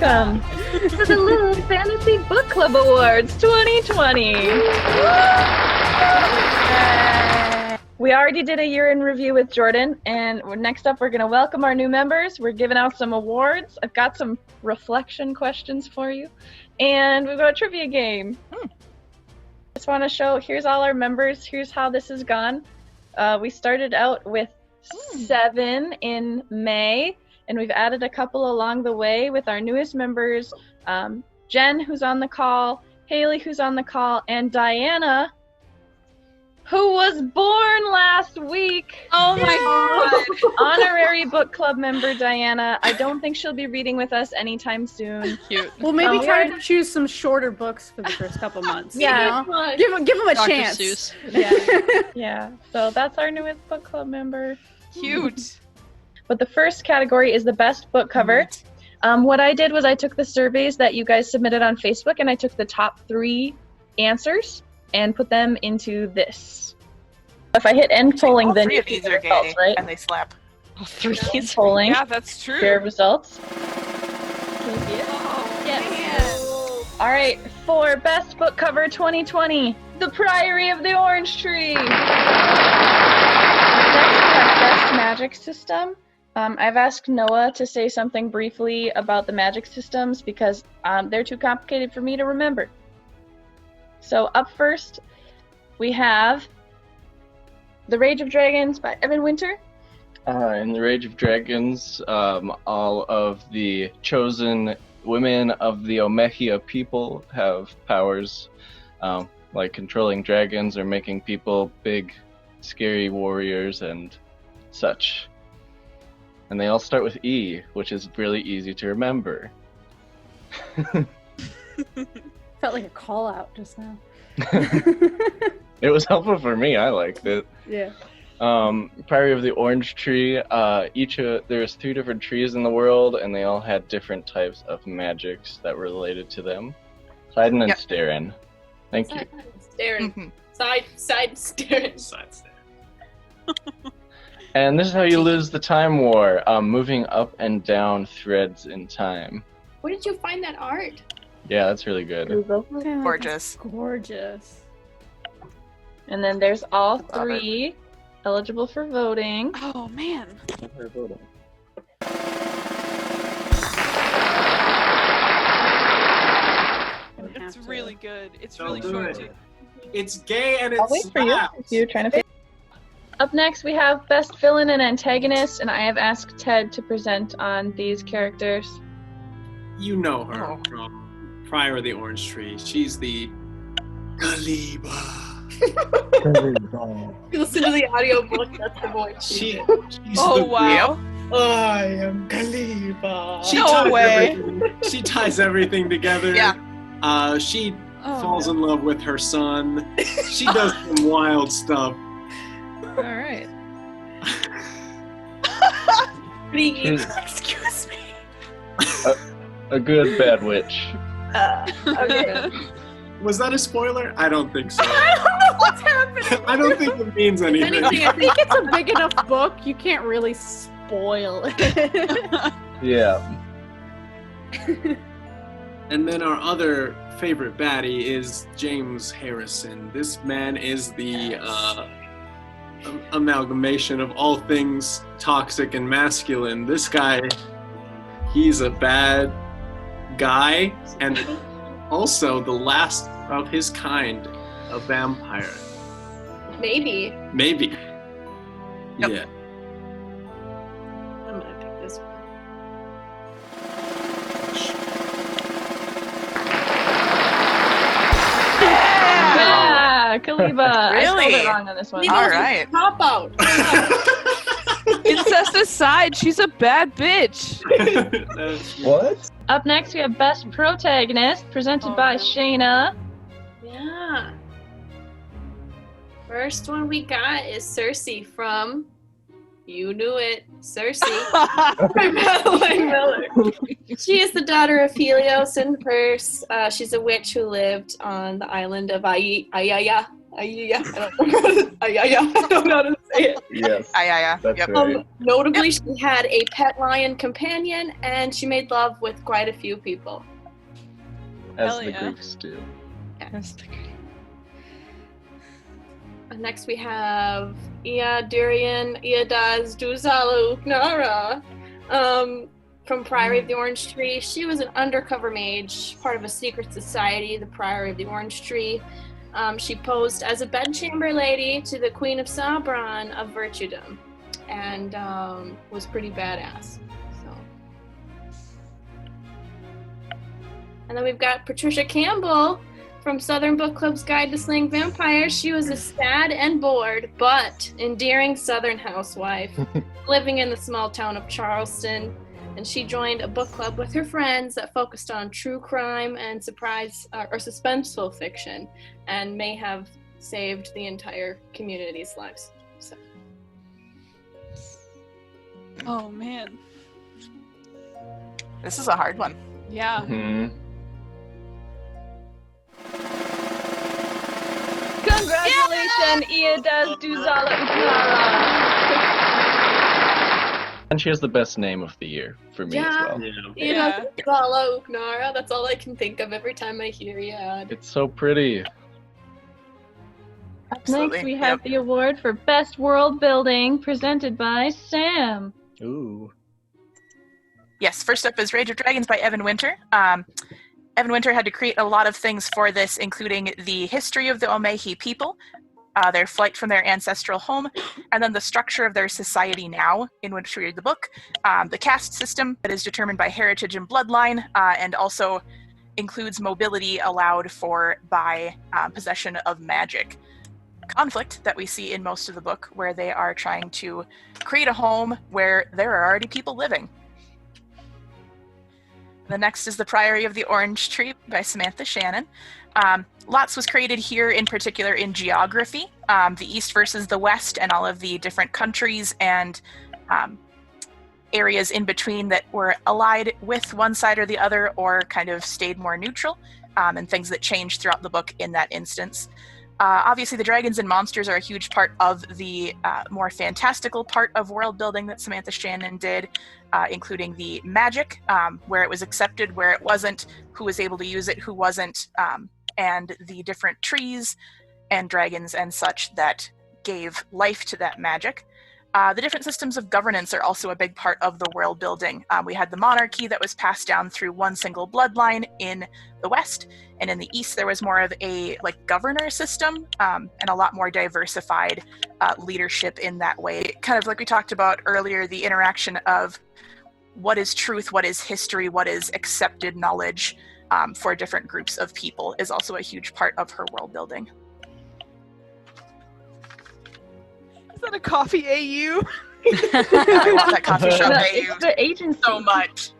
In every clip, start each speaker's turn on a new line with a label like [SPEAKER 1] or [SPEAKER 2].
[SPEAKER 1] welcome to the Little Fantasy Book Club Awards 2020. We already did a year in review with Jordan, and next up we're going to welcome our new members. We're giving out some awards. I've got some reflection questions for you, and we've got a trivia game. Just want to show, here's all our members. Here's how this has gone. We started out with 7 in May, and we've added a couple along the way with our newest members, Jen, who's on the call, Haley, who's on the call, and Diana, who was born last week.
[SPEAKER 2] Oh my god.
[SPEAKER 1] Honorary book club member Diana. I don't think she'll be reading with us anytime soon.
[SPEAKER 2] Cute.
[SPEAKER 3] Well, maybe try to choose some shorter books for the first couple months.
[SPEAKER 1] Yeah.
[SPEAKER 3] You know? Give them a
[SPEAKER 2] Dr.
[SPEAKER 3] chance.
[SPEAKER 2] Seuss.
[SPEAKER 1] Yeah. So that's our newest book club member.
[SPEAKER 2] Cute.
[SPEAKER 1] But the first category is the best book cover. What I did was I took the surveys that you guys submitted on Facebook, and I took the top 3 answers and put them into this. If I hit end polling, then
[SPEAKER 4] all 3 of these are
[SPEAKER 1] results,
[SPEAKER 4] gay,
[SPEAKER 1] right?
[SPEAKER 4] and they slap.
[SPEAKER 1] All 3 end polling.
[SPEAKER 2] Yeah, that's true.
[SPEAKER 1] Share results.
[SPEAKER 2] Yes.
[SPEAKER 1] All right, for best book cover 2020, The Priory of the Orange Tree. Next, we have best magic system. I've asked Noah to say something briefly about the magic systems because they're too complicated for me to remember. So up first, we have The Rage of Dragons by Evan Winter.
[SPEAKER 5] In The Rage of Dragons, all of the chosen women of the Omehia people have powers, like controlling dragons or making people big, scary warriors and such. And they all start with E, which is really easy to remember.
[SPEAKER 3] Felt like a call out just now.
[SPEAKER 5] It was helpful for me. I liked it.
[SPEAKER 3] Yeah.
[SPEAKER 5] Priory of the Orange Tree. There's 3 different trees in the world, and they all had different types of magics that were related to them. Clyden and Starin. Thank you.
[SPEAKER 6] Staring. Side staring.
[SPEAKER 7] Side stare.
[SPEAKER 5] And this is how you lose the Time War. Moving up and down threads in time.
[SPEAKER 6] Where did you find that art?
[SPEAKER 5] Yeah, that's really good.
[SPEAKER 4] Gorgeous.
[SPEAKER 3] Gorgeous.
[SPEAKER 1] And then there's all 3 eligible for voting.
[SPEAKER 2] Oh man. It's really good. It's really short too.
[SPEAKER 7] It's gay and
[SPEAKER 1] I'll
[SPEAKER 7] it's
[SPEAKER 1] wait for you if you're trying to. Up next, we have best villain and antagonist, and I have asked Ted to present on these characters.
[SPEAKER 7] You know her from Priory of the Orange Tree. She's the Galiba.
[SPEAKER 6] Listen to the audiobook, that's the voice.
[SPEAKER 7] She's
[SPEAKER 2] Oh
[SPEAKER 7] the
[SPEAKER 2] wow.
[SPEAKER 7] I am Galiba. She ties everything together.
[SPEAKER 4] Yeah.
[SPEAKER 7] She falls in love with her son. She does some wild stuff.
[SPEAKER 2] All right.
[SPEAKER 6] Excuse me.
[SPEAKER 5] A good bad witch.
[SPEAKER 6] Okay.
[SPEAKER 7] Was that a spoiler? I don't think so.
[SPEAKER 3] I don't know what's happening.
[SPEAKER 7] I don't think it means anything.
[SPEAKER 3] I think it's a big enough book. You can't really spoil it.
[SPEAKER 5] Yeah.
[SPEAKER 7] And then our other favorite baddie is James Harrison. This man is the amalgamation of all things toxic and masculine. This guy, he's a bad guy and also the last of his kind, a vampire.
[SPEAKER 6] Maybe.
[SPEAKER 4] Yep.
[SPEAKER 7] Yeah.
[SPEAKER 6] I'm gonna pick this one.
[SPEAKER 1] Yeah, Kaliba. I spelled
[SPEAKER 4] Really?
[SPEAKER 1] it wrong on this one.
[SPEAKER 4] All right.
[SPEAKER 6] Pop out.
[SPEAKER 2] Incest aside, she's a bad bitch.
[SPEAKER 5] What?
[SPEAKER 1] Up next, we have best protagonist, presented by Shayna.
[SPEAKER 6] Yeah. First one we got is Circe from You Knew It, Circe by Madeline Miller. She is the daughter of Helios and Perse. She's a witch who lived on the island of Ayaya. I don't know how to say
[SPEAKER 5] Yes.
[SPEAKER 4] Yeah.
[SPEAKER 5] That's
[SPEAKER 4] Yep.
[SPEAKER 5] right.
[SPEAKER 6] Notably, she had a pet lion companion, and she made love with quite a few people.
[SPEAKER 5] As
[SPEAKER 2] Hell
[SPEAKER 5] the
[SPEAKER 2] yeah.
[SPEAKER 5] Greeks do.
[SPEAKER 6] Next we have Durian Iadaz Duzalu Nara from Priory of the Orange Tree. She was an undercover mage, part of a secret society, the Priory of the Orange Tree. She posed as a bedchamber lady to the Queen of Sabron of Virtudom, and was pretty badass. And then we've got Patricia Campbell from Southern Book Club's Guide to Slaying Vampires. She was a sad and bored, but endearing Southern housewife living in the small town of Charleston. And she joined a book club with her friends that focused on true crime and or suspenseful fiction, and may have saved the entire community's lives. So.
[SPEAKER 2] Oh man.
[SPEAKER 4] This is a hard one.
[SPEAKER 2] Yeah.
[SPEAKER 5] Mm-hmm.
[SPEAKER 1] Congratulations, Iadaz Duzala Uknara.
[SPEAKER 5] And she has the best name of the year for me as well.
[SPEAKER 2] Yeah.
[SPEAKER 6] Duzala Uknara. That's all I can think of every time I hear Iad.
[SPEAKER 5] It's so pretty.
[SPEAKER 1] Up
[SPEAKER 4] Absolutely.
[SPEAKER 1] next, we have the award for Best World Building, presented by Sam.
[SPEAKER 5] Ooh.
[SPEAKER 4] Yes, first up is Rage of Dragons by Evan Winter. Evan Winter had to create a lot of things for this, including the history of the Nghi people, their flight from their ancestral home, and then the structure of their society now, in which we read the book, the caste system that is determined by heritage and bloodline, and also includes mobility allowed for by possession of magic. Conflict that we see in most of the book, where they are trying to create a home where there are already people living. The next is The Priory of the Orange Tree by Samantha Shannon. Lots was created here, in particular in geography, the East versus the West, and all of the different countries and areas in between that were allied with one side or the other, or kind of stayed more neutral, and things that changed throughout the book in that instance. Obviously, the dragons and monsters are a huge part of the more fantastical part of world building that Samantha Shannon did, including the magic, where it was accepted, where it wasn't, who was able to use it, who wasn't, and the different trees and dragons and such that gave life to that magic. The different systems of governance are also a big part of the world building. We had the monarchy that was passed down through one single bloodline in the West, and in the East there was more of a governor system, and a lot more diversified leadership in that way. Kind of like we talked about earlier, the interaction of what is truth, what is history, what is accepted knowledge for different groups of people is also a huge part of her world building.
[SPEAKER 2] Is that a coffee AU?
[SPEAKER 4] I want that coffee shop AU
[SPEAKER 1] It's the agency.
[SPEAKER 4] so much.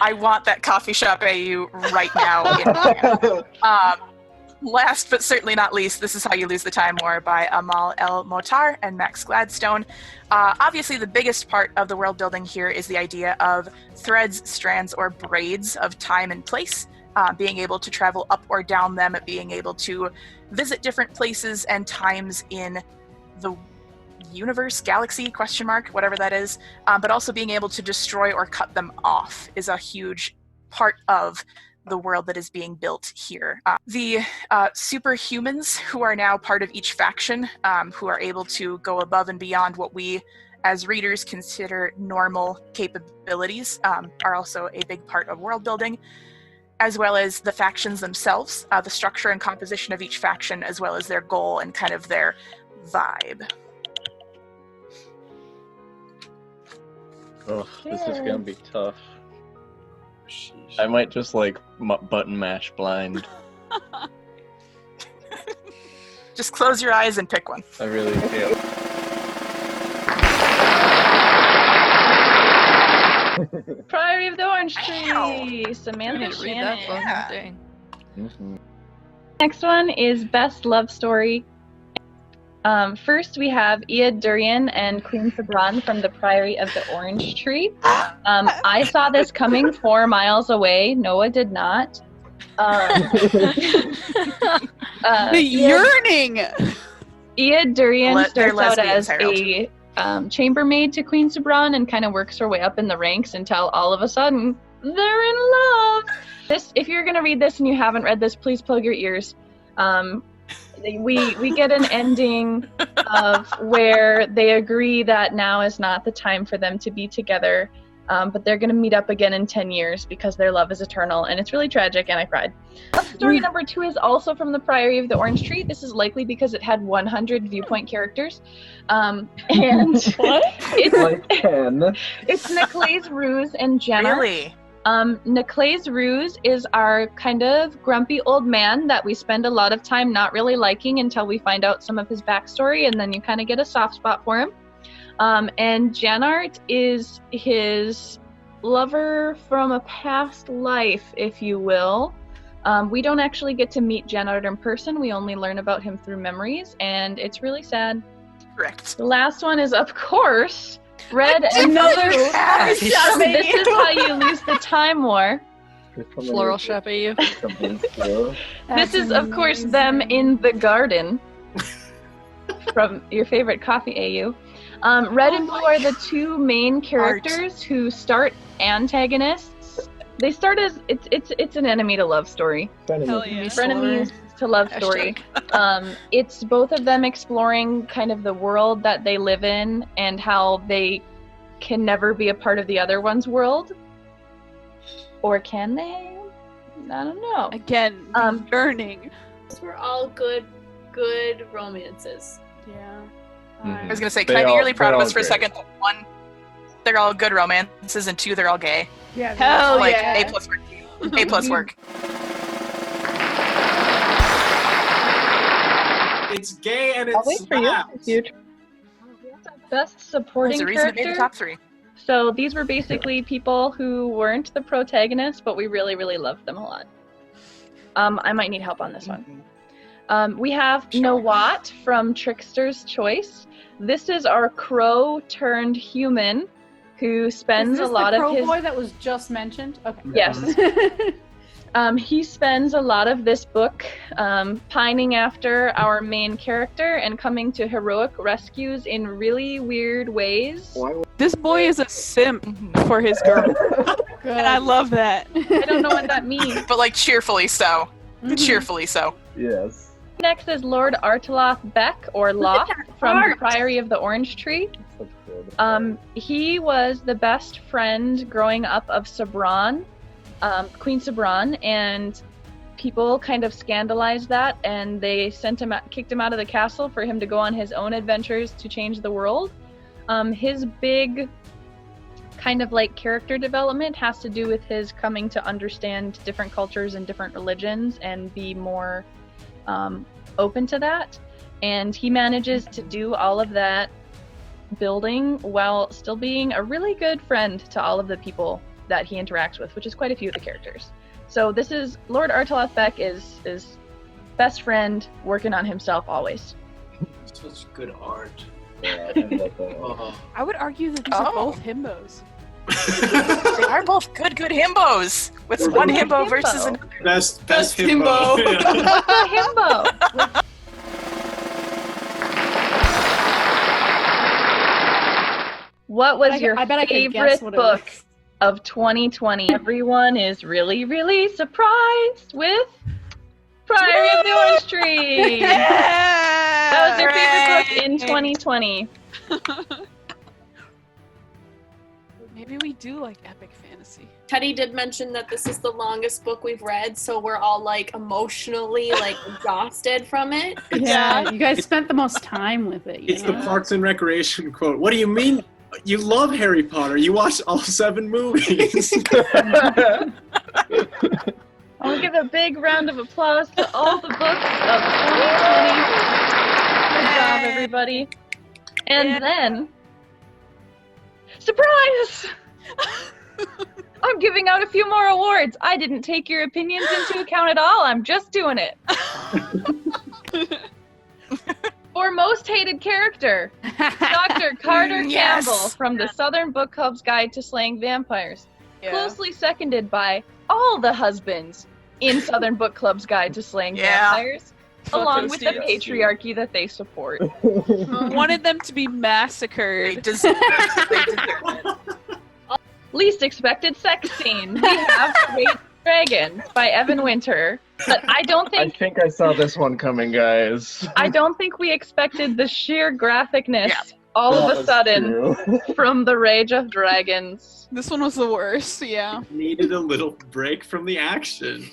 [SPEAKER 4] I want that coffee shop AU right now. Last but certainly not least, This Is How You Lose the Time War by Amal El-Mothar and Max Gladstone. Obviously, the biggest part of the world building here is the idea of threads, strands, or braids of time and place, being able to travel up or down them, being able to visit different places and times in the universe, galaxy, question mark, whatever that is, but also being able to destroy or cut them off is a huge part of the world that is being built here. The superhumans who are now part of each faction, who are able to go above and beyond what we as readers consider normal capabilities, are also a big part of world building, as well as the factions themselves, the structure and composition of each faction, as well as their goal and kind of their vibe.
[SPEAKER 5] Oh, this is gonna be tough. I might just button mash blind.
[SPEAKER 4] Just close your eyes and pick one.
[SPEAKER 5] I really do.
[SPEAKER 1] Priory of the Orange Tree,
[SPEAKER 4] Ow.
[SPEAKER 1] Samantha
[SPEAKER 8] Read that
[SPEAKER 1] Shannon.
[SPEAKER 8] book.
[SPEAKER 4] Yeah.
[SPEAKER 8] Dang.
[SPEAKER 5] Mm-hmm.
[SPEAKER 1] Next one is Best Love Story. First, we have Iad Durian and Queen Sabran from the Priory of the Orange Tree. I saw this coming 4 miles away. Noah did not.
[SPEAKER 2] The yearning!
[SPEAKER 1] Iad Durian
[SPEAKER 4] They're
[SPEAKER 1] starts out
[SPEAKER 4] lesbians,
[SPEAKER 1] as
[SPEAKER 4] Harold.
[SPEAKER 1] a chambermaid to Queen Sabran and kind of works her way up in the ranks until all of a sudden they're in love. If you're gonna read this and you haven't read this, please plug your ears. We get an ending of where they agree that now is not the time for them to be together, but they're gonna meet up again in 10 years because their love is eternal, and it's really tragic, and I cried. Story number 2 is also from the Priory of the Orange Tree. This is likely because it had 100 viewpoint characters, and it's
[SPEAKER 8] Like 10.
[SPEAKER 1] it's Nicolaes, Ruse, and Jenna.
[SPEAKER 4] Really?
[SPEAKER 1] Nicolaes Ruse is our kind of grumpy old man that we spend a lot of time not really liking until we find out some of his backstory, and then you kind of get a soft spot for him. And Janart is his lover from a past life, if you will. We don't actually get to meet Janart in person. We only learn about him through memories, and it's really sad.
[SPEAKER 4] Correct.
[SPEAKER 1] The last one is, of course, Red and
[SPEAKER 3] Another
[SPEAKER 1] Blue.
[SPEAKER 3] Floral
[SPEAKER 1] This is how you lose the Time War.
[SPEAKER 3] shop AU.
[SPEAKER 1] This is, of course, them in the garden from your favorite coffee AU. Red and Blue are the two main characters who start antagonists. They start as it's an enemy to love story.
[SPEAKER 2] Hell yeah.
[SPEAKER 1] Frenemies to love story. It's both of them exploring kind of the world that they live in and how they can never be a part of the other one's world. Or can they? I don't know.
[SPEAKER 2] Again, yearning.
[SPEAKER 6] Those were all good romances.
[SPEAKER 2] Yeah.
[SPEAKER 4] I was gonna say,
[SPEAKER 5] They
[SPEAKER 4] can I be
[SPEAKER 5] all-
[SPEAKER 4] really proud
[SPEAKER 5] they're
[SPEAKER 4] of
[SPEAKER 5] all
[SPEAKER 4] us for a
[SPEAKER 5] great.
[SPEAKER 4] second? That 1, they're all good romances, and 2, they're all gay.
[SPEAKER 3] Yeah.
[SPEAKER 2] Hell
[SPEAKER 4] Like
[SPEAKER 2] yeah.
[SPEAKER 4] A+ work. A+ work.
[SPEAKER 7] It's gay and
[SPEAKER 1] I'll
[SPEAKER 7] it's
[SPEAKER 1] wait for you. Best
[SPEAKER 4] There's
[SPEAKER 1] supporting
[SPEAKER 4] a reason it made the
[SPEAKER 1] character.
[SPEAKER 4] top 3.
[SPEAKER 1] So these were basically people who weren't the protagonists, but we really, really loved them a lot. I might need help on this one. We have Nawat from Trickster's Choice. This is our crow turned human who spends a lot
[SPEAKER 3] the
[SPEAKER 1] of
[SPEAKER 3] crow
[SPEAKER 1] his
[SPEAKER 3] boy that was just mentioned. Okay.
[SPEAKER 1] Yes. He spends a lot of this book pining after our main character and coming to heroic rescues in really weird ways.
[SPEAKER 2] This boy is a simp for his girl. And I love that.
[SPEAKER 1] I don't know what that means.
[SPEAKER 4] But like cheerfully so. Cheerfully so.
[SPEAKER 8] Yes.
[SPEAKER 1] Next is Lord Arteloth Beck, or Loth, from the Priory of the Orange Tree. He was the best friend growing up of Sabran, Queen Sabran, and people kind of scandalized that, and they kicked him out of the castle for him to go on his own adventures to change the world. His big kind of like character development has to do with his coming to understand different cultures and different religions and be more open to that. And he manages to do all of that building while still being a really good friend to all of the people that he interacts with, which is quite a few of the characters. So this is Lord Arteloth Beck is best friend working on himself always.
[SPEAKER 7] Such good art.
[SPEAKER 8] Yeah, I love that.
[SPEAKER 7] Oh.
[SPEAKER 2] I would argue that these are both himbos.
[SPEAKER 4] They are both good himbos. With one himbo versus another.
[SPEAKER 7] Best
[SPEAKER 6] Best
[SPEAKER 7] himbo.
[SPEAKER 6] himbo.
[SPEAKER 1] What's a himbo? What was your
[SPEAKER 3] I bet I could
[SPEAKER 1] favorite
[SPEAKER 3] guess what it
[SPEAKER 1] book
[SPEAKER 3] was.
[SPEAKER 1] of 2020? Everyone is really, really surprised with Priory of the Orange Tree. That was your favorite book in 2020.
[SPEAKER 2] Maybe we do like epic fantasy.
[SPEAKER 6] Teddy did mention that this is the longest book we've read, so we're all like emotionally like exhausted from it.
[SPEAKER 3] Yeah, you guys spent the most time with it.
[SPEAKER 7] It's the Parks and Recreation quote. What do you mean? You love Harry Potter. You watched all 7 movies.
[SPEAKER 1] I'll give a big round of applause to all the books of 2020. Good job, everybody. And then, surprise! I'm giving out a few more awards. I didn't take your opinions into account at all. I'm just doing it. For most hated character, Dr. Carter
[SPEAKER 4] Yes.
[SPEAKER 1] Campbell from the Southern Book Club's Guide to Slaying Vampires.
[SPEAKER 4] Yeah.
[SPEAKER 1] Closely seconded by all the husbands in Southern Book Club's Guide to Slaying
[SPEAKER 4] Yeah.
[SPEAKER 1] Vampires. along with the
[SPEAKER 2] Fuck those dudes.
[SPEAKER 1] patriarchy that they support.
[SPEAKER 2] Wanted them to be
[SPEAKER 4] They
[SPEAKER 2] massacred.
[SPEAKER 4] deserve it. They deserve it.
[SPEAKER 1] Least expected sex scene. We have Rage Dragon by Evan Winter. But I don't
[SPEAKER 5] I
[SPEAKER 1] think
[SPEAKER 5] think I saw this one coming, guys.
[SPEAKER 1] we expected the sheer graphicness
[SPEAKER 4] Yeah.
[SPEAKER 1] all of
[SPEAKER 5] That
[SPEAKER 1] a
[SPEAKER 5] was
[SPEAKER 1] sudden
[SPEAKER 5] true.
[SPEAKER 1] from the Rage of Dragons.
[SPEAKER 2] This one was the worst, yeah.
[SPEAKER 7] Needed a little break from the action.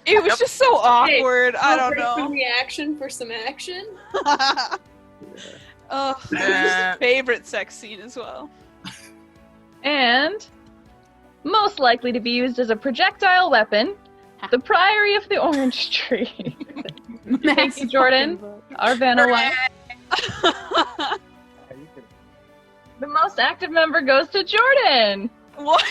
[SPEAKER 2] It was just so awkward. I don't
[SPEAKER 6] Break from
[SPEAKER 2] know.
[SPEAKER 6] reaction for some action.
[SPEAKER 2] Oh, my favorite sex scene as well.
[SPEAKER 1] And most likely to be used as a projectile weapon, the Priory of the Orange Tree. Thank you, Jordan. Our Vanna wife. The most active member goes to Jordan.
[SPEAKER 2] What?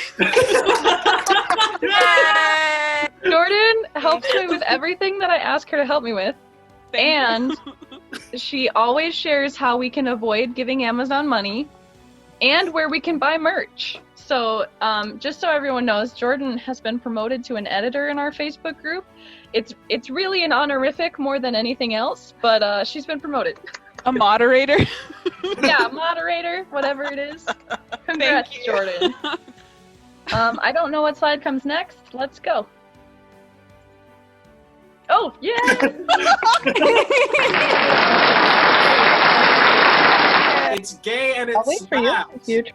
[SPEAKER 4] Yay!
[SPEAKER 1] Jordan helps me with everything that I ask her to help me with. And she always shares how we can avoid giving Amazon money and where we can buy merch. So just so everyone knows, Jordan has been promoted to an editor in our Facebook group. It's really an honorific more than anything else, but she's been promoted.
[SPEAKER 2] A moderator?
[SPEAKER 1] Yeah, moderator, whatever it is. Congrats,
[SPEAKER 2] Thank you.
[SPEAKER 1] Jordan. I don't know what slide comes next. Let's go. Oh, yeah!
[SPEAKER 7] It's gay and
[SPEAKER 1] I'll
[SPEAKER 7] it's
[SPEAKER 1] wait for you.
[SPEAKER 7] slaps.
[SPEAKER 1] If you